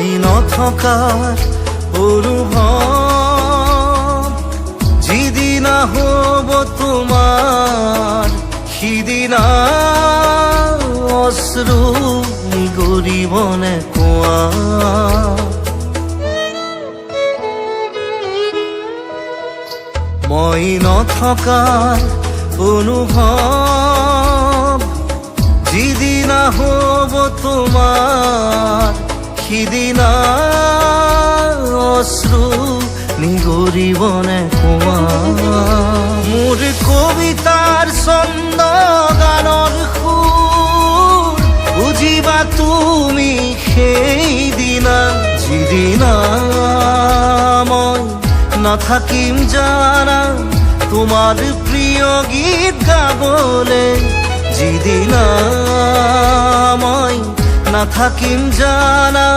মই নথকাৰ অনুভৱ যিদিনা হ'ব তোমাৰ সিদিনা অশ্ৰু নিগৰিবনে কোৱা। মই নথকাৰ অনুভৱ যিদিনা হ'ব তোমাৰ সিদিনা অশ্ৰু নিগৰিবনে কোৱা। মোৰ কবিতাৰ ছন্দ গানৰ সুৰ বুজিবা তুমি সেইদিনা যিদিনা মই নাথাকিম জানা তোমাৰ প্ৰিয় গীত গাবলে। যিদিনা মই নাথাকিম জানা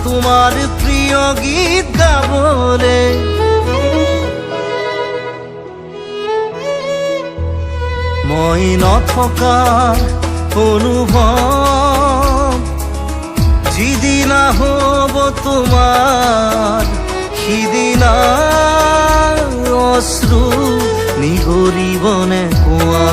তোমাৰ প্ৰিয় গীত গাবলে। মই নথকাৰ অনুভৱ যিদিনা হ'ব তোমাৰ সিদিনা অশ্ৰু নিগৰিবনে কোৱা।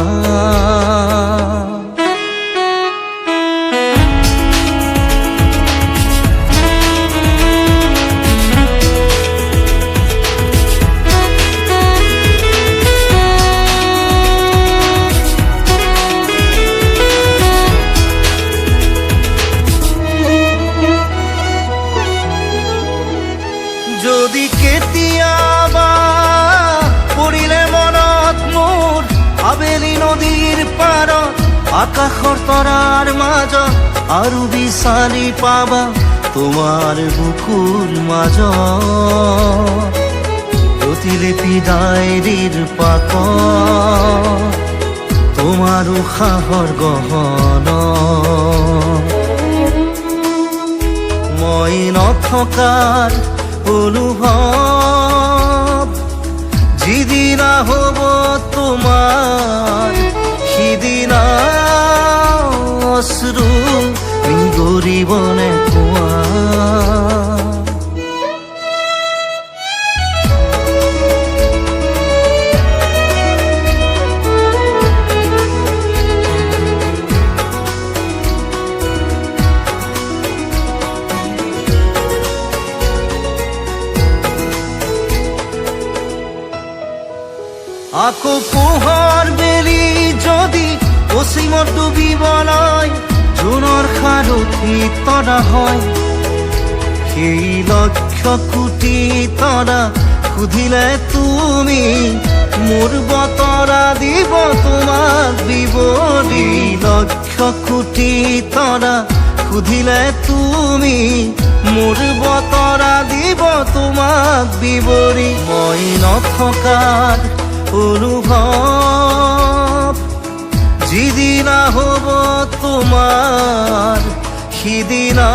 যদি কেতিয়াবা পৰিলে মনত মোৰ আবেলি নদীৰ পাৰত আকাশৰ তৰাৰ মাজত আৰু বিচাৰি পাবা তোমাৰ বুকুৰ মাজত প্ৰতিলিপি ডায়েৰীৰ পাতত তোমাৰ উশাহৰ গহনা। মই নথকাৰ অনুভৱ যিদিনা হ'ব তোমাৰ সিদিনা অশ্ৰু নিগৰিবনে কোৱা। আকৌ পোহৰ বেলি যদি অসীমত ডুবিবলৈ জোনৰ সাৰথি তৰা হয় সেই লক্ষ কোটি তৰা সুধিলে তুমি মোৰ বতৰা দিব তোমাক বিৱৰি। লক্ষ কোটি তৰা সুধিলে তুমি মোৰ বতৰা দিব তোমাক বিৱৰি। মই নথকাৰ অনুভৱ যিদিনা হ'ব তোমাৰ সিদিনা